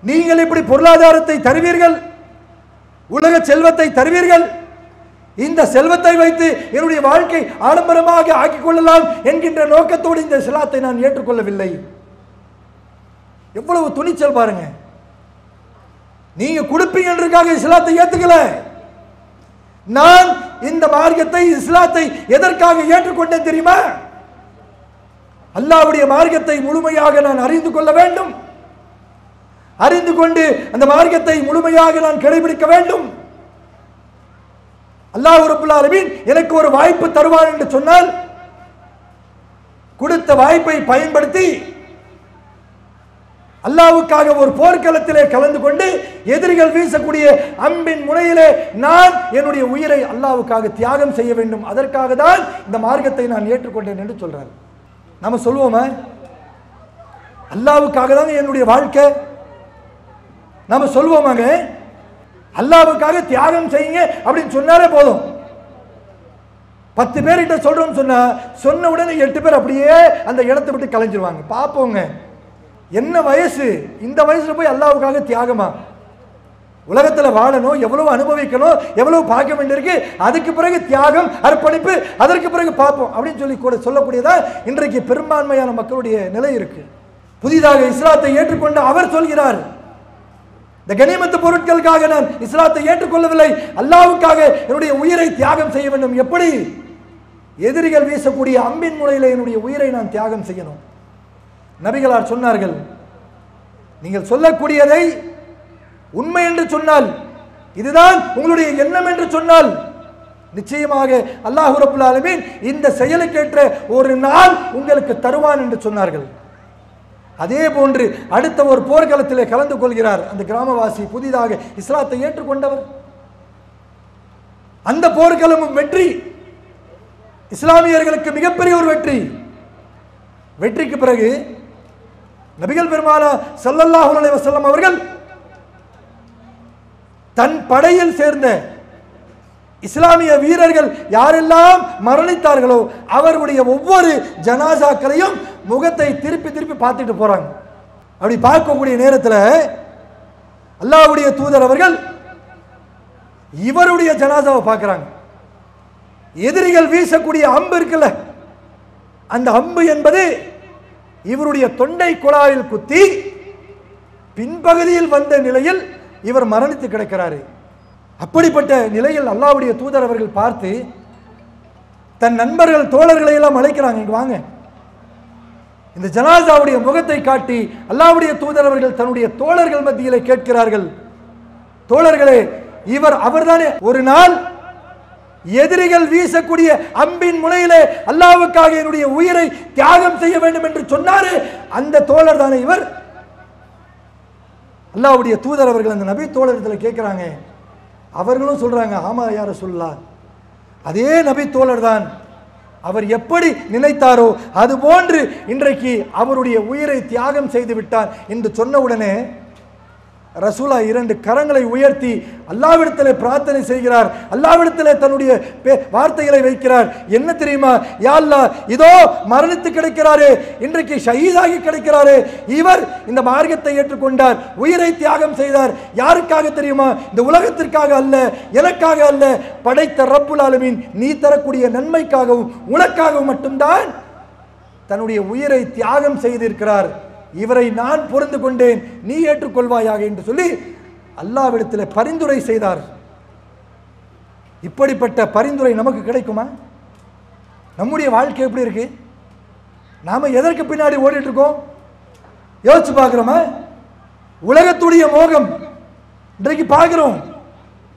நீங்கள் இப்படி பொருளாதாரத்தை தருவீர்கள், உலக செல்வத்தை தருவீர்கள், இந்த செல்வத்தை வைத்து என்னுடைய வாழ்க்கை ஆடம்பரமாக ஆக்கிக் கொள்ளலாம் என்கின்ற நோக்கத்தோடு இந்த இஸ்லாத்தை நான் ஏற்றுக்கொள்ளவில்லை. எவ்வளவு துணிச்சல் பாருங்க. நீங்க கொடுப்பீங்கன்றதுக்காக இஸ்லாத்தை ஏத்துக்கல. நான் இந்த மார்க்கத்தை இஸ்லாத்தை எதற்காக ஏற்றுக்கொண்டேன் தெரியுமா? அல்லாஹ்வுடைய மார்க்கத்தை முழுமையாக நான் அறிந்து கொள்ள வேண்டும், அறிந்து கொண்டு அந்த மார்க்கத்தை முழுமையாக நான் கடைபிடிக்க வேண்டும். அல்லாஹ் ரப்பல் ஆலமீன் எனக்கு ஒரு வாய்ப்பு தருவான் என்று சொன்னால் கொடுத்த வாய்ப்பை பயன்படுத்தி அல்லாஹ்வுக்காக ஒரு போர்க்களத்திலே கலந்து கொண்டு எதிரிகள் வீசக்கூடிய அம்பின் முனையிலே நான் என்னுடைய உயிரை அல்லாஹ்வுக்காக தியாகம் செய்ய வேண்டும், அதற்காக தான் இந்த மார்க்கத்தை நான் ஏற்றுக்கொண்டேன் என்று சொல்றார். நம்ம சொல்லுவோமா, அல்லாஹ்வுக்காக தான் என்னுடைய வாழ்க்கை? நம்ம சொல்லுவோமாங்க, அல்லாஹ்வுக்காக தியாகம் செய்யுங்க அப்படின்னு சொன்னாலே போதும். 10 பேர்கிட்ட சொல்றோம்னு சொன்ன உடனே 8 பேர் அப்படியே அந்த இடத்தை விட்டு கலைஞ்சிருவாங்க. பார்ப்போங்க, என்ன வயசு, இந்த வயசுல போய் அல்லாஹ்வுக்காக தியாகமா? உலகத்தில் வாழணும், எவ்வளவு அனுபவிக்கணும், எவ்வளவு பார்க்க வேண்டியிருக்கு, அதுக்கு பிறகு தியாகம் அர்ப்பணிப்பு, அதற்கு பிறகு பார்ப்போம் அப்படின்னு சொல்லி கூட சொல்லக்கூடியதா இன்றைக்கு பெரும்பான்மையான மக்களுடைய நிலை இருக்கு. புதிதாக இஸ்லாத்தை ஏற்றுக்கொண்ட அவர் சொல்கிறார், இந்த கனிமத்து பொருட்களுக்காக நான் இஸ்லாத்தை ஏற்றுக்கொள்ளவில்லை, அல்லாஹ்வுக்காக என்னுடைய உயிரை தியாகம் செய்ய வேண்டும். எப்படி? எதிரிகள் வீசக்கூடிய அம்பின் முனையில் என்னுடைய உயிரை நான் தியாகம் செய்யணும். நபிகளார் சொன்னார்கள், நீங்கள் சொல்லக்கூடியதை உண்மை என்று சொன்னால், இதுதான் உங்களுடைய எண்ணம் என்று சொன்னால், நிச்சயமாக அல்லாஹ் ரப்பல் ஆலமீன் இந்த செயலுக்கேற்ற ஒரு நாள் உங்களுக்கு தருவான் என்று சொன்னார்கள். அதே போன்று அடுத்த ஒரு போர்க்களத்திலே கலந்து கொள்கிறார் அந்த கிராமவாசி, புதிதாக இஸ்லாத்தை ஏற்றுக்கொண்டவர். அந்த போர்க்களமும் வெற்றி, இஸ்லாமியர்களுக்கு மிகப்பெரிய ஒரு வெற்றி. வெற்றிக்கு பிறகு நபிகள் பெருமானார் ஸல்லல்லாஹு அலைஹி வஸல்லம் அவர்கள் தன் படையில் சேர்ந்த இஸ்லாமிய வீரர்கள் யாரெல்லாம் மரணித்தார்களோ அவர்களுடைய ஒவ்வொரு ஜனாசாக்களையும் முகத்தை திருப்பி திருப்பி பார்த்துட்டு போறாங்க. அப்படி பார்க்கக்கூடிய நேரத்தில் அல்லாஹ்வுடைய தூதர் அவர்கள் இவருடைய ஜனாசாவை பார்க்கிறாங்க. எதிரிகள் வீசக்கூடிய அம்பு இருக்குல்ல, அந்த அம்பு என்பது இவருடைய தொண்டை குழாயில் குத்தி பின்பகுதியில் வந்த நிலையில் இவர் மரணித்து கிடக்கிறாரு. அப்படிப்பட்ட நிலையில் அல்லாஹ்வுடைய தூதர் அவர்கள் பார்த்து தன் நண்பர்கள் தோழர்களை எல்லாம் அழைக்கிறாங்க, இங்க வாங்க. இந்த ஜனாசாவுடைய முகத்தை காட்டி அல்லாஹ்வுடைய தூதர் அவர்கள் தன்னுடைய தோழர்கள் மத்தியிலே கேட்கிறார்கள், தோழர்களே, அவர்தானே ஒரு நாள் எதிரிகள் வீசக்கூடிய அம்பின் முனையிலே அல்லாஹ்வுக்காக என்னுடைய உயிரை தியாகம் செய்ய வேண்டும் என்று சொன்னாரு, அந்த தோழர் தானே இவர்? அல்லாஹ்வுடைய தூதர் அவர்கள் அந்த நபி தோழர்கள் கேட்கிறாங்க. அவர்களும் சொல்றாங்க, ஆமா யா ரசூலுல்லாஹ், அதே நபி தோழர் தான். அவர் எப்படி நினைத்தாரோ அதுபோன்று இன்றைக்கு அவருடைய உயிரை தியாகம் செய்து விட்டார் என்று சொன்ன உடனே ரசூலா 2 கரங்களை உயர்த்தி அல்லாஹ்விடத்திலே பிரார்த்தனை செய்கிறார். அல்லாஹ்விடத்திலே தன்னுடைய வார்த்தைகளை வைக்கிறார். என்ன தெரியுமா? யா அல்லாஹ், இதோ மரணித்து கிடைக்கிறாரே, இன்றைக்கு ஷஹீதாகி கிடைக்கிறாரே, இவர் இந்த மார்க்கத்தை ஏற்றுக்கொண்டார், உயிரை தியாகம் செய்தார். யாருக்காக தெரியுமா? இந்த உலகத்திற்காக அல்ல, எனக்காக அல்ல, படைத்த ரப்புல் ஆலமீன் நீ தரக்கூடிய நன்மைக்காகவும் உனக்காகவும் மட்டும்தான் தன்னுடைய உயிரை தியாகம் செய்திருக்கிறார். இவரை நான் பொருந்து கொண்டேன், நீ ஏற்றுக்கொள்வாயாக என்று சொல்லி அல்லாஹ்விடத்தில் பரிந்துரை செய்தார். இப்படிப்பட்ட பரிந்துரை நமக்கு கிடைக்குமா? நம்முடைய வாழ்க்கை எப்படி இருக்கு? நாம எதற்கு பின்னாடி ஓடிட்டு இருக்கோம்? யோசிச்சு பார்க்கிறோமா? உலகத்துடைய மோகம் இன்றைக்கு பார்க்கிறோம்.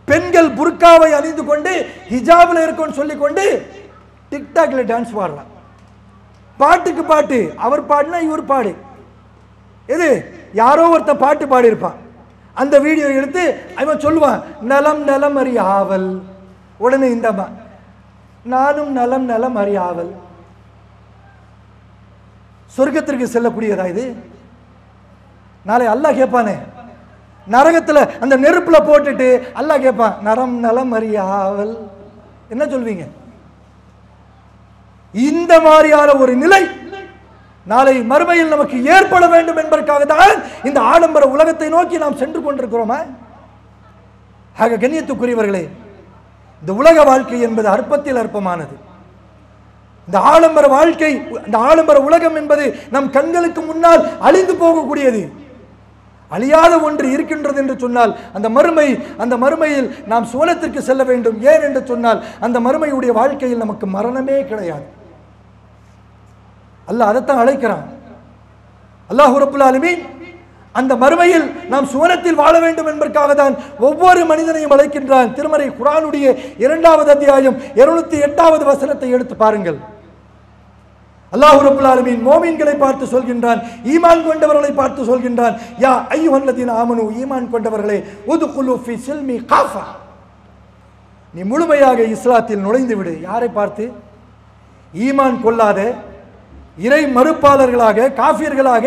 பெண்கள் புர்காவை அணிந்து கொண்டு ஹிஜாபில் இருக்கும்னு சொல்லிக்கொண்டு டிக்டாக்ல டான்ஸ் பாடுறான். பாட்டுக்கு பாட்டு, அவர் பாடுனா இவர் பாடு. இது யாரோ ஒருத்த பாட்டு பாடி இருப்பான். அந்த வீடியோ எடுத்து அவன் சொல்லுவான், நலம் நலம் அறிய ஆவல். உடனே இந்த நானும் நலம் நலம் அறிய ஆவல். சொர்க்கத்திற்கு செல்லக்கூடியதா இது? நாளை அல்லாஹ் கேட்பானே, நரகத்தில் அந்த நெருப்புல போட்டுட்டு அல்லாஹ் கேட்பான், நரம் நலம் அறிய ஆவல். என்ன சொல்வீங்க? இந்த மாதிரியான ஒரு நிலை நாளை மறுமையில் நமக்கு ஏற்பட வேண்டும் என்பதற்காக தான் இந்த ஆடம்பர உலகத்தை நோக்கி நாம் சென்று கொண்டிருக்கிறோமா? ஆக கண்ணியத்துக்குரியவர்களே, இந்த உலக வாழ்க்கை என்பது அற்பத்தில் அற்பமானது. இந்த ஆடம்பர வாழ்க்கை, இந்த ஆடம்பர உலகம் என்பது நம் கண்களுக்கு முன்னால் அழிந்து போகக்கூடியது. அழியாத ஒன்று இருக்கின்றது என்று சொன்னால் அந்த மறுமையில் நாம் சுவனத்திற்கு செல்ல வேண்டும். ஏன் என்று சொன்னால் அந்த மறுமையுடைய வாழ்க்கையில் நமக்கு மரணமே கிடையாது. அல்லாஹ் அதைத்தான் அழைக்கிறான். அல்லாஹ் ரப்புல் ஆலமீன் அந்த மறுமையில் நாம் சுவனத்தில் வாழ வேண்டும் என்பதற்காக தான் ஒவ்வொரு மனிதனையும் அழைக்கின்றான். திருமறை குர்ஆனுடைய 2வது அத்தியாயம் 208வது வசனத்தை எடுத்து பாருங்கள். அல்லாஹ் ரப்புல் ஆலமீன் மோமீன்களை பார்த்து சொல்கின்றான், ஈமான் கொண்டவர்களை பார்த்து சொல்கின்றான், யா அய்யுஹல்லதீன ஆமனு, ஈமான் கொண்டவர்களே, உதுகுலு ஃபீ சில்மி காஃபா, நீ முழுமையாக இஸ்லாத்தில் நுழைந்து விடு. யாரை பார்த்து? ஈமான் கொள்ளாத இறை மறுப்பாளர்களாக, காஃபியர்களாக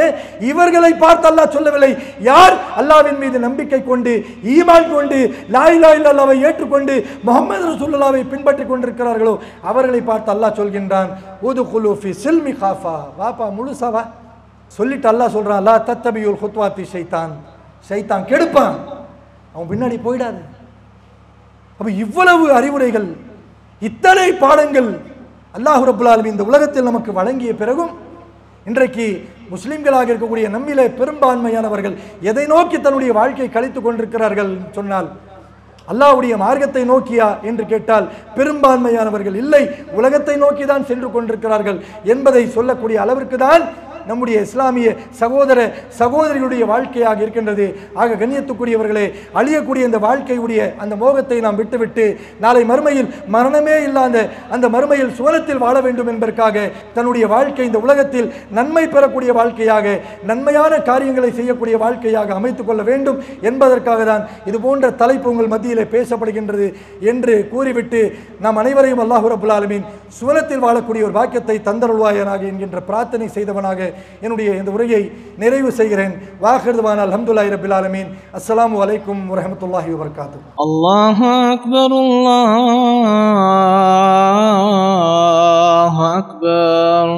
இவர்களை பார்த்து அல்லாஹ் சொல்லவில்லை. யார் அல்லாஹ்வின் மீது நம்பிக்கை கொண்டு ஈமான் கொண்டு லா இலாஹா இல்லல்லாஹ்வை ஏற்றுக்கொண்டு முஹம்மது ரசூலுல்லாஹ்வை பின்பற்றிக் கொண்டிருக்கிறார்களோ அவர்களை பார்த்து அல்லாஹ் சொல்கின்றான், உதுகுலு ஃபீ சில்மி காஃபா, வாப்பா முழுசாவா சொல்லிட்டு அல்லாஹ் சொல்றான், லா தத்தபியுல் குத்வாத்தி ஷைத்தான், ஷைத்தான் கெடுப்பான், அவன் பின்னாடி போயிடாது. அப்ப இவ்வளவு அறிவுரைகள், இத்தனை பாடங்கள் அல்லாஹ் ரப்புல் ஆலமீன் இந்த உலகத்தில் நமக்கு வழங்கிய பிறகும் இன்றைக்கு முஸ்லிம்களாக இருக்கக்கூடிய நம்மிலே பெரும்பான்மையானவர்கள் எதை நோக்கி தன்னுடைய வாழ்க்கை கழித்துக் கொண்டிருக்கிறார்கள் சொன்னால், அல்லாஹ்வுடைய மார்க்கத்தை நோக்கியா என்று கேட்டால் பெரும்பான்மையானவர்கள் இல்லை, உலகத்தை நோக்கி தான் சென்று கொண்டிருக்கிறார்கள் என்பதை சொல்லக்கூடிய அளவிற்கு தான் நம்முடைய இஸ்லாமிய சகோதர சகோதரிகளுடைய வாழ்க்கையாக இருக்கின்றது. ஆக கண்ணியத்துக்குரியவர்களே, அழியக்கூடிய இந்த வாழ்க்கையுடைய அந்த மோகத்தை நாம் விட்டுவிட்டு நாளை மறுமையில் மரணமே இல்லாத அந்த மறுமையில் சுவனத்தில் வாழ வேண்டும் என்பதற்காக தன்னுடைய வாழ்க்கை இந்த உலகத்தில் நன்மை பெறக்கூடிய வாழ்க்கையாக, நன்மையான காரியங்களை செய்யக்கூடிய வாழ்க்கையாக அமைத்துக் கொள்ள வேண்டும் என்பதற்காக தான் இது போன்ற தலைப்பு உங்கள் மத்தியிலே பேசப்படுகின்றது என்று கூறிவிட்டு நாம் அனைவரையும் அல்லாஹ் ரப்புல் ஆலமீன் சுவனத்தில் வாழக்கூடிய ஒரு வாக்கியத்தை தந்தருள்வாயனாக என்கின்ற பிரார்த்தனை செய்தவனாக என்னுடைய இந்த உரையை நிறைவு செய்கிறேன். வாஹிர்துவான அல்ஹம்துலில்லாஹி ரப்பில் ஆலமீன். அஸ்ஸலாமு அலைக்கும் வரஹ்மத்துல்லாஹி வபரகாத்துஹு. அல்லாஹு அக்பர், அல்லாஹு அக்பர்.